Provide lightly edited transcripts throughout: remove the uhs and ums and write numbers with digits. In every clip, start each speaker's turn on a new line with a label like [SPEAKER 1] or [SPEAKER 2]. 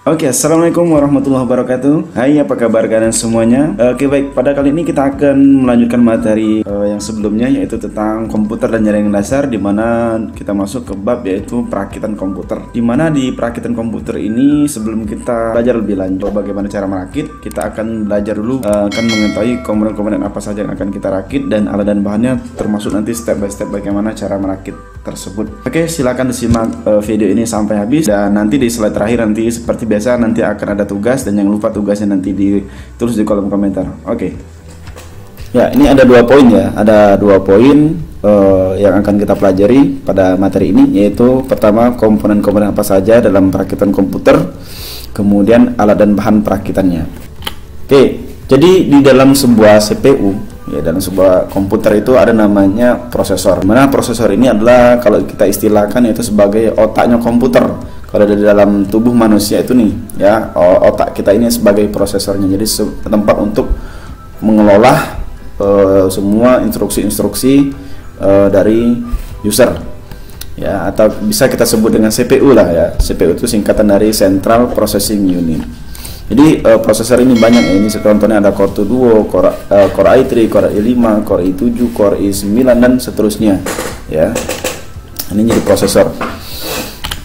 [SPEAKER 1] Oke, assalamualaikum warahmatullahi wabarakatuh. Hai, apa kabar kalian semuanya? Oke, baik, pada kali ini kita akan melanjutkan materi yang sebelumnya, yaitu tentang komputer dan jaringan dasar, dimana kita masuk ke bab yaitu perakitan komputer. Dimana di perakitan komputer ini, sebelum kita belajar lebih lanjut bagaimana cara merakit, kita akan belajar dulu, akan mengetahui komponen-komponen apa saja yang akan kita rakit dan alat dan bahannya, termasuk nanti step by step bagaimana cara merakit tersebut. Oke, silakan disimak video ini sampai habis, dan nanti di slide terakhir nanti seperti biasa nanti akan ada tugas, dan jangan lupa tugasnya nanti ditulis di kolom komentar. Oke. Ya, ini ada 2 poin ya. Ada 2 poin yang akan kita pelajari pada materi ini, yaitu pertama komponen-komponen apa saja dalam perakitan komputer, kemudian alat dan bahan perakitannya. Oke, jadi di dalam sebuah CPU, ya, dalam sebuah komputer itu ada namanya prosesor. Mana prosesor ini adalah, kalau kita istilahkan, itu sebagai otaknya komputer. Kalau di dalam tubuh manusia itu nih, ya, otak kita ini sebagai prosesornya. Jadi tempat untuk mengelola semua instruksi-instruksi dari user, ya, atau bisa kita sebut dengan CPU lah ya. CPU itu singkatan dari Central Processing Unit. Jadi prosesor ini banyak ya. Ini contohnya ada Core 2 Duo, Core i3, Core i5, Core i7, Core i9 dan seterusnya, ya. Ini jadi prosesor.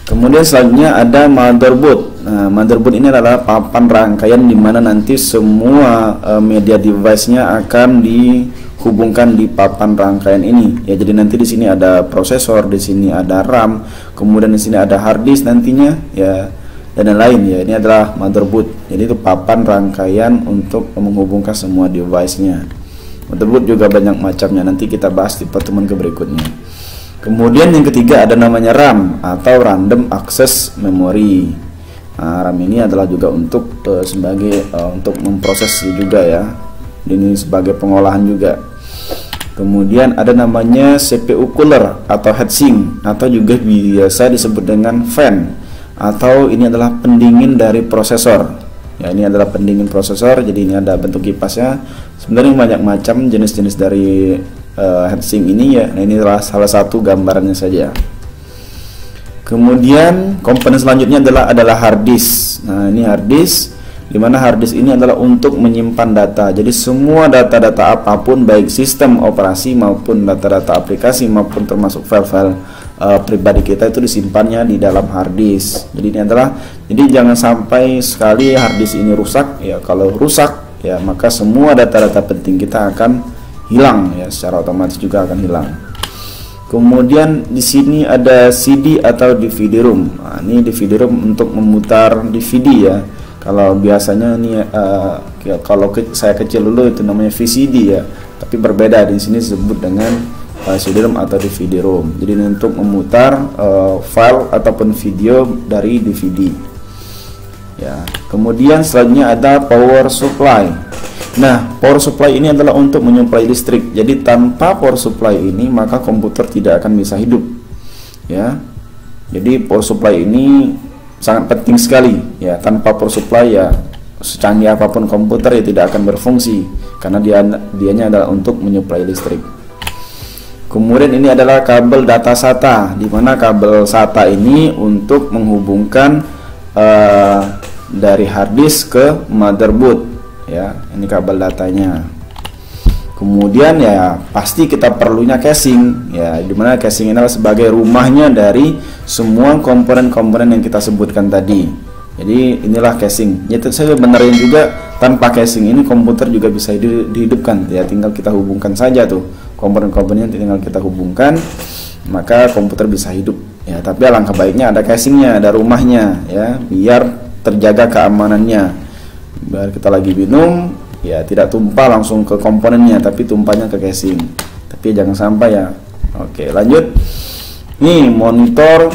[SPEAKER 1] Kemudian selanjutnya ada motherboard. Nah, motherboard ini adalah papan rangkaian di mana nanti semua media device-nya akan dihubungkan di papan rangkaian ini. Ya, jadi nanti di sini ada prosesor, di sini ada RAM, kemudian di sini ada hard disk nantinya, ya, dan lain-lain ya. Ini adalah motherboard. Jadi itu papan rangkaian untuk menghubungkan semua device-nya. Motherboard juga banyak macamnya, nanti kita bahas di pertemuan berikutnya. Kemudian yang ketiga ada namanya RAM atau Random Access Memory. Nah, RAM ini adalah juga untuk untuk memproses juga ya. Ini sebagai pengolahan juga. Kemudian ada namanya CPU cooler atau heatsink, atau juga biasa disebut dengan fan, atau ini adalah pendingin dari prosesor. Ya, ini adalah pendingin prosesor. Jadi ini ada bentuk kipasnya. Sebenarnya banyak macam jenis-jenis dari heatsink ini ya. Nah, ini adalah salah satu gambarannya saja. Kemudian komponen selanjutnya adalah hard disk. Nah, ini hard disk, dimana hard disk ini adalah untuk menyimpan data. Jadi semua data-data apapun, baik sistem operasi maupun data-data aplikasi maupun termasuk file-file pribadi kita, itu disimpannya di dalam hard disk. Jadi jangan sampai sekali hard disk ini rusak ya. Kalau rusak ya, maka semua data-data penting kita akan hilang ya, secara otomatis juga akan hilang. Kemudian di sini ada CD atau DVD room. Nah, ini DVD room untuk memutar DVD ya. Kalau biasanya ini kalau saya kecil dulu itu namanya VCD ya, tapi berbeda di sini disebut dengan CD room atau DVD room. Jadi ini untuk memutar file ataupun video dari DVD. Ya. Kemudian selanjutnya ada power supply. Nah, power supply ini adalah untuk menyuplai listrik. Jadi tanpa power supply ini maka komputer tidak akan bisa hidup. Ya. Jadi power supply ini sangat penting sekali. Ya, tanpa power supply ya secanggih apapun komputer ya tidak akan berfungsi, karena dianya adalah untuk menyuplai listrik. Kemudian ini adalah kabel data SATA, di mana kabel SATA ini untuk menghubungkan dari hard disk ke motherboard. Ya, ini kabel datanya. Kemudian ya pasti kita perlunya casing ya, dimana casing ini adalah sebagai rumahnya dari semua komponen-komponen yang kita sebutkan tadi. Jadi inilah casing. Ya, saya benerin juga, tanpa casing ini komputer juga bisa dihidupkan ya, tinggal kita hubungkan saja tuh komponen-komponen, tinggal kita hubungkan maka komputer bisa hidup ya. Tapi alangkah baiknya ada casingnya, ada rumahnya ya, biar terjaga keamanannya. Biar kita lagi minum ya tidak tumpah langsung ke komponennya, tapi tumpahnya ke casing. Tapi jangan sampai ya. Oke, lanjut. Nih monitor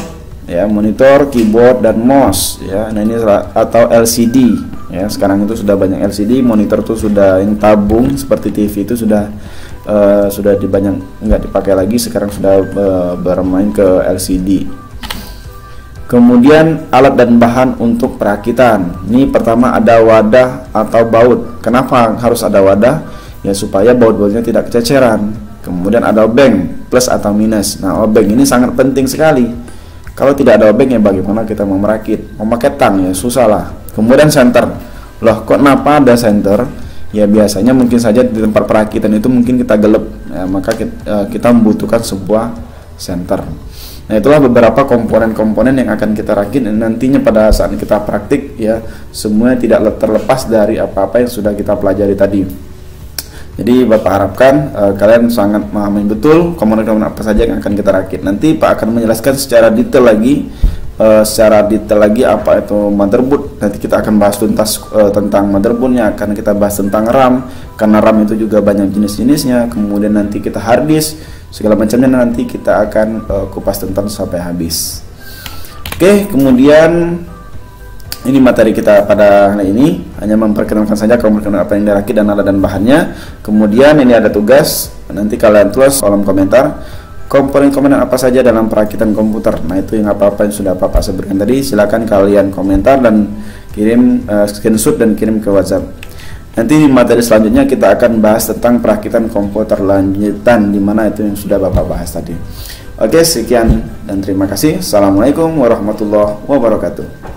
[SPEAKER 1] ya, monitor, keyboard dan mouse ya. Nah, ini atau LCD ya. Sekarang itu sudah banyak LCD, monitor tuh sudah yang tabung seperti TV itu sudah nggak dipakai lagi, sekarang sudah bermain ke LCD. Kemudian alat dan bahan untuk perakitan. Ini pertama ada wadah atau baut. Kenapa harus ada wadah? Ya supaya baut-bautnya tidak kececeran. Kemudian ada obeng, plus atau minus. Nah, obeng ini sangat penting sekali. Kalau tidak ada obeng ya bagaimana kita mau merakit? Memakai tang ya susah lah. Kemudian senter. Loh, kok kenapa ada senter? Ya biasanya mungkin saja di tempat perakitan itu mungkin kita gelap, ya, maka kita membutuhkan sebuah senter. Nah, itulah beberapa komponen-komponen yang akan kita rakit dan nantinya pada saat kita praktik ya semuanya tidak terlepas dari apa-apa yang sudah kita pelajari tadi. Jadi Bapak harapkan kalian sangat memahami betul komponen-komponen apa saja yang akan kita rakit. Nanti Pak akan menjelaskan secara detail lagi apa itu motherboard. Nanti kita akan bahas tuntas tentang motherboardnya, akan kita bahas tentang RAM, karena RAM itu juga banyak jenis-jenisnya. Kemudian nanti kita hard disk, segala macamnya nanti kita akan kupas tuntas sampai habis. Oke, kemudian ini materi kita pada hari ini, hanya memperkenalkan saja komponen apa yang dirakit dan alat dan bahannya. Kemudian ini ada tugas, nanti kalian tulis kolom komentar komponen-komponen apa saja dalam perakitan komputer. Nah, itu yang apa-apa yang sudah Bapak sebutkan tadi, silakan kalian komentar dan kirim screenshot dan kirim ke WhatsApp. Nanti di materi selanjutnya kita akan bahas tentang perakitan komputer lanjutan, di mana itu yang sudah Bapak bahas tadi. Oke, sekian dan terima kasih. Assalamualaikum warahmatullahi wabarakatuh.